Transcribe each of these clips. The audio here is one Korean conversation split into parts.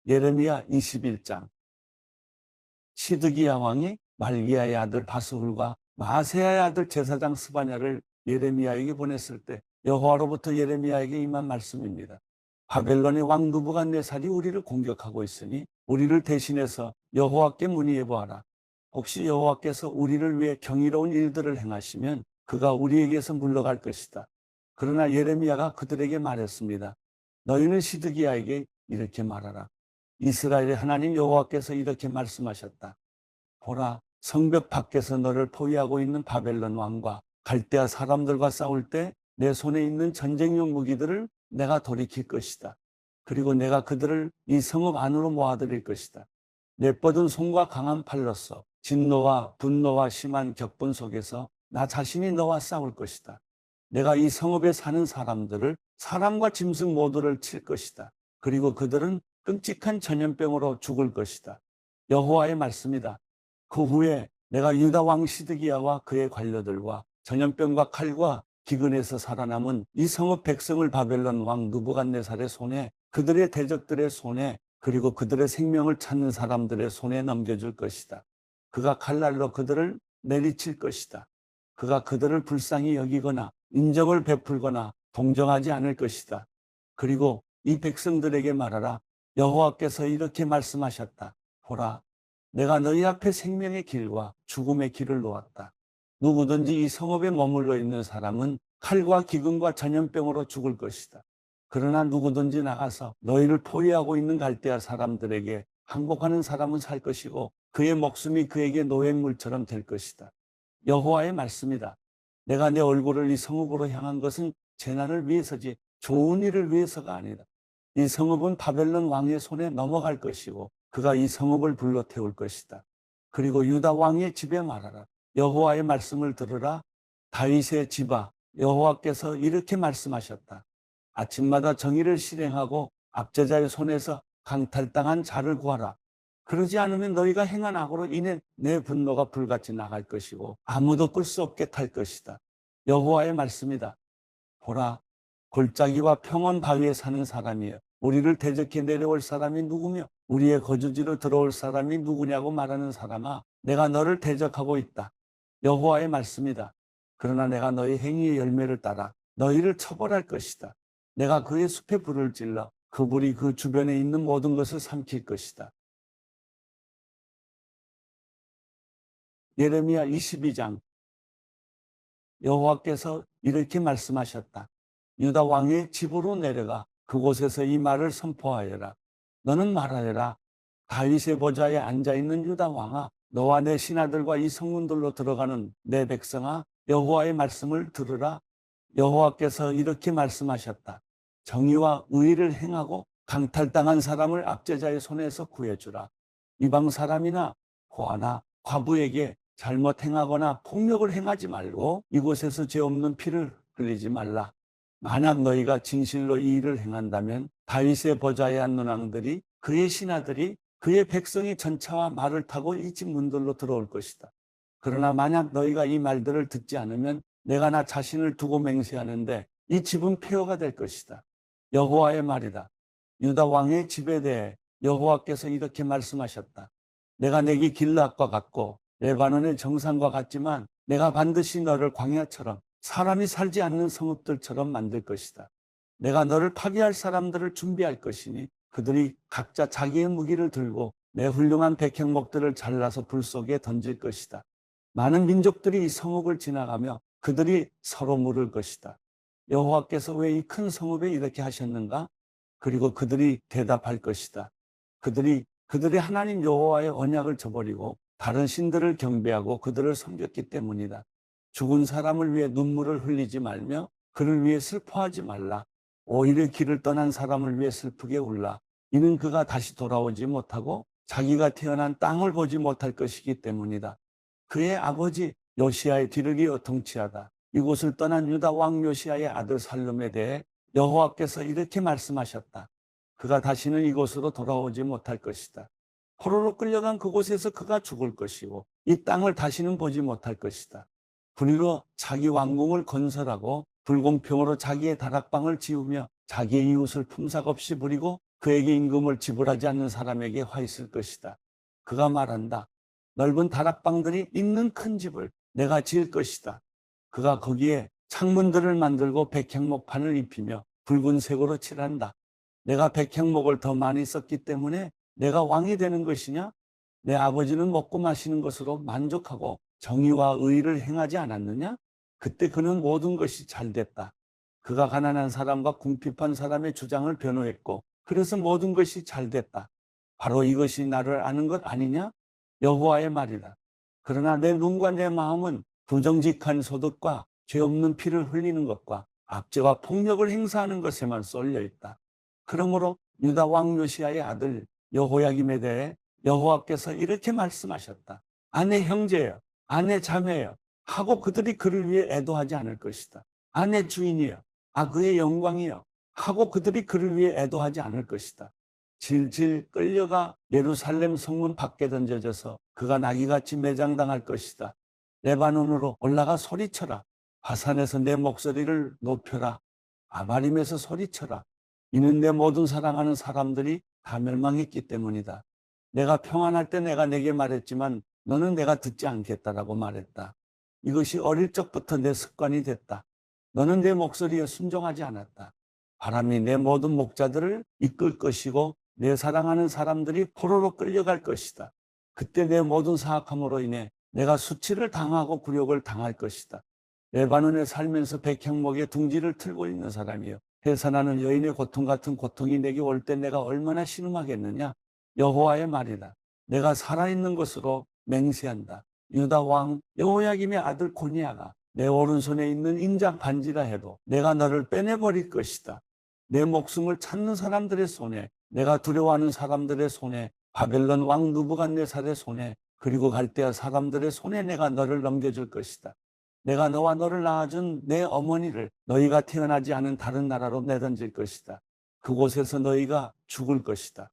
예레미야 21장. 시드기야 왕이 말기야의 아들 바스훌과 마세야의 아들 제사장 스바냐를 예레미야에게 보냈을 때 여호와로부터 예레미야에게 임한 말씀입니다. 바벨론의 왕 느부갓네살이 우리를 공격하고 있으니 우리를 대신해서 여호와께 문의해 보아라. 혹시 여호와께서 우리를 위해 경이로운 일들을 행하시면 그가 우리에게서 물러갈 것이다. 그러나 예레미야가 그들에게 말했습니다. 너희는 시드기야에게 이렇게 말하라. 이스라엘의 하나님 여호와께서 이렇게 말씀하셨다. 보라, 성벽 밖에서 너를 포위하고 있는 바벨론 왕과 갈대아 사람들과 싸울 때 내 손에 있는 전쟁용 무기들을 내가 돌이킬 것이다. 그리고 내가 그들을 이 성읍 안으로 모아들일 것이다. 내 뻗은 손과 강한 팔로써 진노와 분노와 심한 격분 속에서 나 자신이 너와 싸울 것이다. 내가 이 성읍에 사는 사람들을, 사람과 짐승 모두를 칠 것이다. 그리고 그들은 끔찍한 전염병으로 죽을 것이다. 여호와의 말씀이다. 그 후에 내가 유다 왕 시드기야와 그의 관료들과 전염병과 칼과 기근에서 살아남은 이 성읍 백성을 바벨론 왕 느부갓네살의 손에, 그들의 대적들의 손에, 그리고 그들의 생명을 찾는 사람들의 손에 넘겨줄 것이다. 그가 칼날로 그들을 내리칠 것이다. 그가 그들을 불쌍히 여기거나 인정을 베풀거나 동정하지 않을 것이다. 그리고 이 백성들에게 말하라. 여호와께서 이렇게 말씀하셨다. 보라, 내가 너희 앞에 생명의 길과 죽음의 길을 놓았다. 누구든지 이 성읍에 머물러 있는 사람은 칼과 기근과 전염병으로 죽을 것이다. 그러나 누구든지 나가서 너희를 포위하고 있는 갈대아 사람들에게 항복하는 사람은 살 것이고 그의 목숨이 그에게 노획물처럼 될 것이다. 여호와의 말씀이다. 내가 내 얼굴을 이 성읍으로 향한 것은 재난을 위해서지 좋은 일을 위해서가 아니다. 이 성읍은 바벨론 왕의 손에 넘어갈 것이고 그가 이 성읍을 불러 태울 것이다. 그리고 유다 왕의 집에 말하라. 여호와의 말씀을 들으라. 다윗의 집아, 여호와께서 이렇게 말씀하셨다. 아침마다 정의를 실행하고 압제자의 손에서 강탈당한 자를 구하라. 그러지 않으면 너희가 행한 악으로 인해 내 분노가 불같이 나갈 것이고 아무도 끌 수 없게 탈 것이다. 여호와의 말씀이다. 보라, 골짜기와 평원 바위에 사는 사람이여, 우리를 대적해 내려올 사람이 누구며 우리의 거주지로 들어올 사람이 누구냐고 말하는 사람아, 내가 너를 대적하고 있다. 여호와의 말씀이다. 그러나 내가 너희 행위의 열매를 따라 너희를 처벌할 것이다. 내가 그의 숲에 불을 질러 그 불이 그 주변에 있는 모든 것을 삼킬 것이다. 예레미야 22장. 여호와께서 이렇게 말씀하셨다. 유다 왕의 집으로 내려가 그곳에서 이 말을 선포하여라. 너는 말하여라. 다윗의 보좌에 앉아있는 유다 왕아, 너와 내 신하들과 이 성문들로 들어가는 내 백성아, 여호와의 말씀을 들으라. 여호와께서 이렇게 말씀하셨다. 정의와 의를 행하고 강탈당한 사람을 압제자의 손에서 구해주라. 이방 사람이나 고아나 과부에게 잘못 행하거나 폭력을 행하지 말고 이곳에서 죄 없는 피를 흘리지 말라. 만약 너희가 진실로 이 일을 행한다면 다윗의 보좌에 앉는 왕들이, 그의 신하들이, 그의 백성이 전차와 말을 타고 이 집 문들로 들어올 것이다. 그러나 만약 너희가 이 말들을 듣지 않으면 내가 나 자신을 두고 맹세하는데 이 집은 폐허가 될 것이다. 여호와의 말이다. 유다 왕의 집에 대해 여호와께서 이렇게 말씀하셨다. 내가 내게 길앗과 같고 레바논의 정상과 같지만 내가 반드시 너를 광야처럼 사람이 살지 않는 성읍들처럼 만들 것이다. 내가 너를 파괴할 사람들을 준비할 것이니 그들이 각자 자기의 무기를 들고 내 훌륭한 백향목들을 잘라서 불 속에 던질 것이다. 많은 민족들이 이 성읍을 지나가며 그들이 서로 물을 것이다. 여호와께서 왜 이 큰 성읍에 이렇게 하셨는가? 그리고 그들이 대답할 것이다. 그들이 하나님 여호와의 언약을 저버리고 다른 신들을 경배하고 그들을 섬겼기 때문이다. 죽은 사람을 위해 눈물을 흘리지 말며 그를 위해 슬퍼하지 말라. 오히려 길을 떠난 사람을 위해 슬프게 울라. 이는 그가 다시 돌아오지 못하고 자기가 태어난 땅을 보지 못할 것이기 때문이다. 그의 아버지 요시야의 뒤를 이어 통치하다. 이곳을 떠난 유다 왕 요시야의 아들 살룸에 대해 여호와께서 이렇게 말씀하셨다. 그가 다시는 이곳으로 돌아오지 못할 것이다. 포로로 끌려간 그곳에서 그가 죽을 것이고 이 땅을 다시는 보지 못할 것이다. 불의로 자기 왕궁을 건설하고 불공평으로 자기의 다락방을 지으며 자기의 이웃을 품삯 없이 부리고 그에게 임금을 지불하지 않는 사람에게 화 있을 것이다. 그가 말한다. 넓은 다락방들이 있는 큰 집을 내가 지을 것이다. 그가 거기에 창문들을 만들고 백향목판을 입히며 붉은색으로 칠한다. 내가 백향목을 더 많이 썼기 때문에 내가 왕이 되는 것이냐? 내 아버지는 먹고 마시는 것으로 만족하고 정의와 의를 행하지 않았느냐? 그때 그는 모든 것이 잘 됐다. 그가 가난한 사람과 궁핍한 사람의 주장을 변호했고 그래서 모든 것이 잘 됐다. 바로 이것이 나를 아는 것 아니냐? 여호와의 말이다. 그러나 내 눈과 내 마음은 부정직한 소득과 죄 없는 피를 흘리는 것과 압제와 폭력을 행사하는 것에만 쏠려 있다. 그러므로 유다 왕 요시야의 아들 여호야김에 대해 여호와께서 이렇게 말씀하셨다. 아내 형제여, 아내 자매여 하고 그들이 그를 위해 애도하지 않을 것이다. 아내 주인이여, 그의 영광이여 하고 그들이 그를 위해 애도하지 않을 것이다. 질질 끌려가 예루살렘 성문 밖에 던져져서 그가 나귀같이 매장당할 것이다. 레바논으로 올라가 소리쳐라. 바산에서 내 목소리를 높여라. 아바림에서 소리쳐라. 이는 내 모든 사랑하는 사람들이 다 멸망했기 때문이다. 내가 평안할 때 내가 내게 말했지만 너는 내가 듣지 않겠다라고 말했다. 이것이 어릴 적부터 내 습관이 됐다. 너는 내 목소리에 순종하지 않았다. 바람이 내 모든 목자들을 이끌 것이고 내 사랑하는 사람들이 포로로 끌려갈 것이다. 그때 내 모든 사악함으로 인해 내가 수치를 당하고 굴욕을 당할 것이다. 레바논에 살면서 백향목에 둥지를 틀고 있는 사람이여, 해산하는 여인의 고통 같은 고통이 내게 올 때 내가 얼마나 신음하겠느냐. 여호와의 말이다. 내가 살아있는 것으로 맹세한다. 유다 왕 여호야김의 아들 고니야가 내 오른손에 있는 인장 반지라 해도 내가 너를 빼내버릴 것이다. 내 목숨을 찾는 사람들의 손에, 내가 두려워하는 사람들의 손에, 바벨론 왕 느부갓네살의 손에, 그리고 갈대아 사람들의 손에 내가 너를 넘겨줄 것이다. 내가 너와 너를 낳아준 내 어머니를 너희가 태어나지 않은 다른 나라로 내던질 것이다. 그곳에서 너희가 죽을 것이다.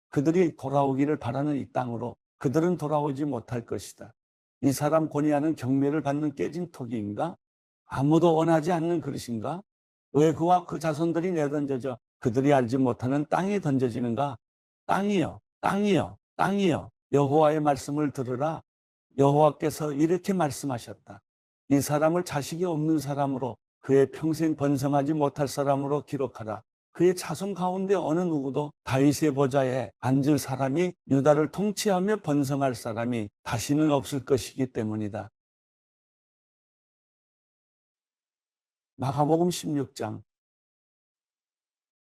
그들이 돌아오기를 바라는 이 땅으로 그들은 돌아오지 못할 것이다. 이 사람 고니야는 경매를 받는 깨진 토기인가? 아무도 원하지 않는 그릇인가? 왜 그와 그 자손들이 내던져져 그들이 알지 못하는 땅에 던져지는가? 땅이여, 땅이여, 땅이여, 여호와의 말씀을 들으라. 여호와께서 이렇게 말씀하셨다. 이 사람을 자식이 없는 사람으로, 그의 평생 번성하지 못할 사람으로 기록하라. 그의 자손 가운데 어느 누구도 다윗의 보좌에 앉을 사람이, 유다를 통치하며 번성할 사람이 다시는 없을 것이기 때문이다. 마가복음 16장.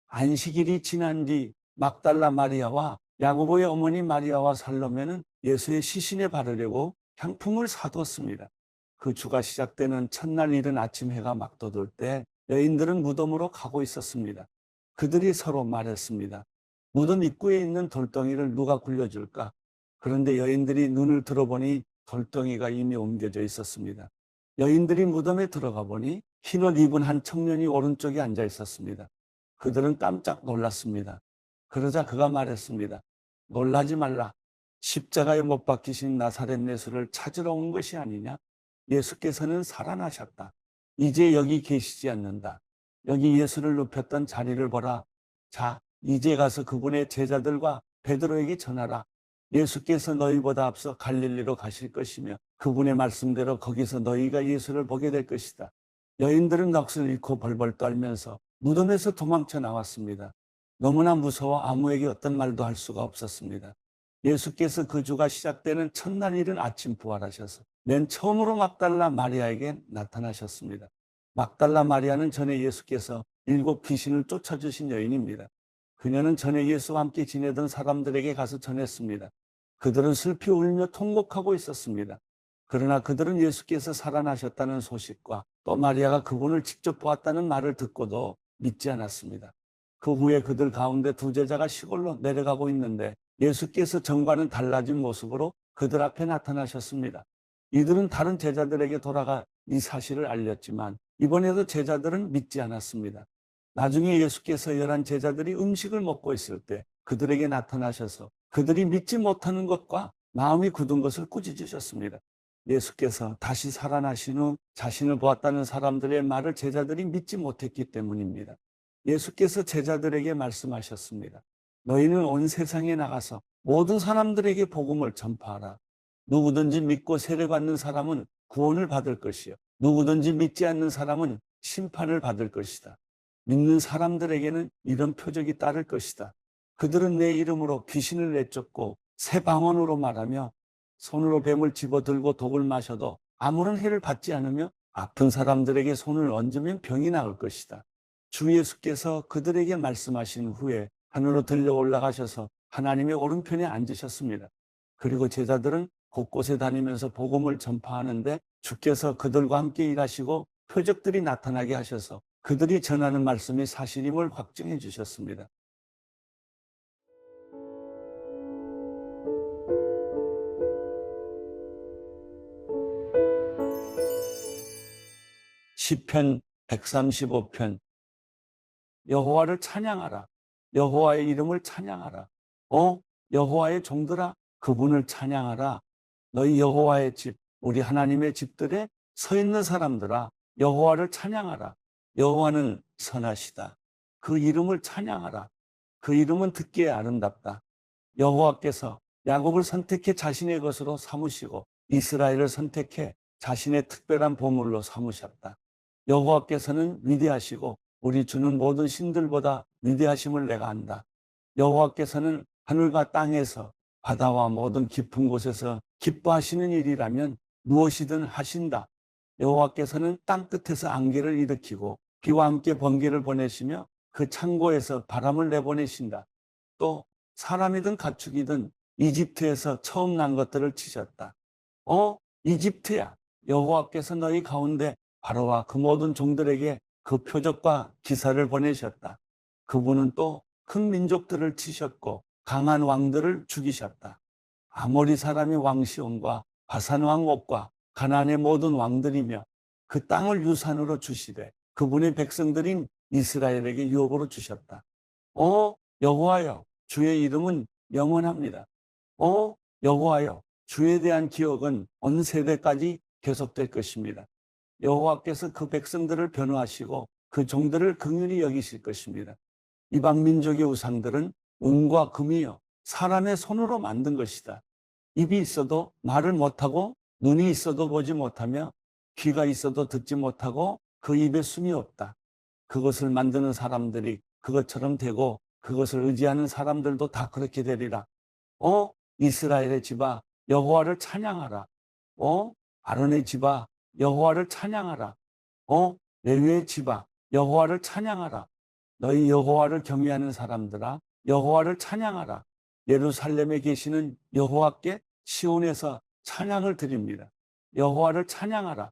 안식일이 지난 뒤 막달라 마리아와 야고보의 어머니 마리아와 살로메는 예수의 시신에 바르려고 향품을 사두었습니다. 그 주가 시작되는 첫날 이른 아침 해가 막 돋을 때 여인들은 무덤으로 가고 있었습니다. 그들이 서로 말했습니다. 무덤 입구에 있는 돌덩이를 누가 굴려줄까? 그런데 여인들이 눈을 들어보니 돌덩이가 이미 옮겨져 있었습니다. 여인들이 무덤에 들어가 보니 흰옷 입은 한 청년이 오른쪽에 앉아 있었습니다. 그들은 깜짝 놀랐습니다. 그러자 그가 말했습니다. 놀라지 말라. 십자가에 못 박히신 나사렛 예수를 찾으러 온 것이 아니냐? 예수께서는 살아나셨다. 이제 여기 계시지 않는다. 여기 예수를 눕혔던 자리를 보라. 자, 이제 가서 그분의 제자들과 베드로에게 전하라. 예수께서 너희보다 앞서 갈릴리로 가실 것이며 그분의 말씀대로 거기서 너희가 예수를 보게 될 것이다. 여인들은 넋을 잃고 벌벌 떨면서 무덤에서 도망쳐 나왔습니다. 너무나 무서워 아무에게 어떤 말도 할 수가 없었습니다. 예수께서 그 주가 시작되는 첫날 이른 아침 부활하셔서 맨 처음으로 막달라 마리아에게 나타나셨습니다. 막달라 마리아는 전에 예수께서 7 귀신을 쫓아주신 여인입니다. 그녀는 전에 예수와 함께 지내던 사람들에게 가서 전했습니다. 그들은 슬피 울며 통곡하고 있었습니다. 그러나 그들은 예수께서 살아나셨다는 소식과 또 마리아가 그분을 직접 보았다는 말을 듣고도 믿지 않았습니다. 그 후에 그들 가운데 2 제자가 시골로 내려가고 있는데 예수께서 전과는 달라진 모습으로 그들 앞에 나타나셨습니다. 이들은 다른 제자들에게 돌아가 이 사실을 알렸지만 이번에도 제자들은 믿지 않았습니다. 나중에 예수께서 11 제자들이 음식을 먹고 있을 때 그들에게 나타나셔서 그들이 믿지 못하는 것과 마음이 굳은 것을 꾸짖으셨습니다. 예수께서 다시 살아나신 후 자신을 보았다는 사람들의 말을 제자들이 믿지 못했기 때문입니다. 예수께서 제자들에게 말씀하셨습니다. 너희는 온 세상에 나가서 모든 사람들에게 복음을 전파하라. 누구든지 믿고 세례받는 사람은 구원을 받을 것이요 누구든지 믿지 않는 사람은 심판을 받을 것이다. 믿는 사람들에게는 이런 표적이 따를 것이다. 그들은 내 이름으로 귀신을 내쫓고 새 방언으로 말하며 손으로 뱀을 집어들고 독을 마셔도 아무런 해를 받지 않으며 아픈 사람들에게 손을 얹으면 병이 나을 것이다. 주 예수께서 그들에게 말씀하신 후에 하늘로 들려 올라가셔서 하나님의 오른편에 앉으셨습니다. 그리고 제자들은 곳곳에 다니면서 복음을 전파하는데 주께서 그들과 함께 일하시고 표적들이 나타나게 하셔서 그들이 전하는 말씀이 사실임을 확증해 주셨습니다. 시편 135편. 여호와를 찬양하라. 여호와의 이름을 찬양하라. 여호와의 종들아, 그분을 찬양하라. 너희 여호와의 집, 우리 하나님의 집들에 서 있는 사람들아, 여호와를 찬양하라. 여호와는 선하시다. 그 이름을 찬양하라. 그 이름은 듣기에 아름답다. 여호와께서 야곱을 선택해 자신의 것으로 삼으시고 이스라엘을 선택해 자신의 특별한 보물로 삼으셨다. 여호와께서는 위대하시고 우리 주는 모든 신들보다 위대하심을 내가 안다. 여호와께서는 하늘과 땅에서 바다와 모든 깊은 곳에서 기뻐하시는 일이라면 무엇이든 하신다. 여호와께서는 땅 끝에서 안개를 일으키고 비와 함께 번개를 보내시며 그 창고에서 바람을 내보내신다. 또 사람이든 가축이든 이집트에서 처음 난 것들을 치셨다. 이집트야, 여호와께서 너희 가운데 바로와 그 모든 종들에게 그 표적과 기사를 보내셨다. 그분은 또 큰 민족들을 치셨고 강한 왕들을 죽이셨다. 아모리 사람의 왕 시온과 바산 왕 옥과 가나안의 모든 왕들이며 그 땅을 유산으로 주시되 그분의 백성들인 이스라엘에게 유업으로 주셨다. 여호와여, 주의 이름은 영원합니다. 여호와여, 주에 대한 기억은 온 세대까지 계속될 것입니다. 여호와께서 그 백성들을 변호하시고 그 종들을 긍휼히 여기실 것입니다. 이방 민족의 우상들은 은과 금이요 사람의 손으로 만든 것이다. 입이 있어도 말을 못하고 눈이 있어도 보지 못하며 귀가 있어도 듣지 못하고 그 입에 숨이 없다. 그것을 만드는 사람들이 그것처럼 되고 그것을 의지하는 사람들도 다 그렇게 되리라. 이스라엘의 집아, 여호와를 찬양하라. 아론의 집아, 여호와를 찬양하라. 레위의 집아, 여호와를 찬양하라. 너희 여호와를 경외하는 사람들아, 여호와를 찬양하라. 예루살렘에 계시는 여호와께 시온에서 찬양을 드립니다. 여호와를 찬양하라.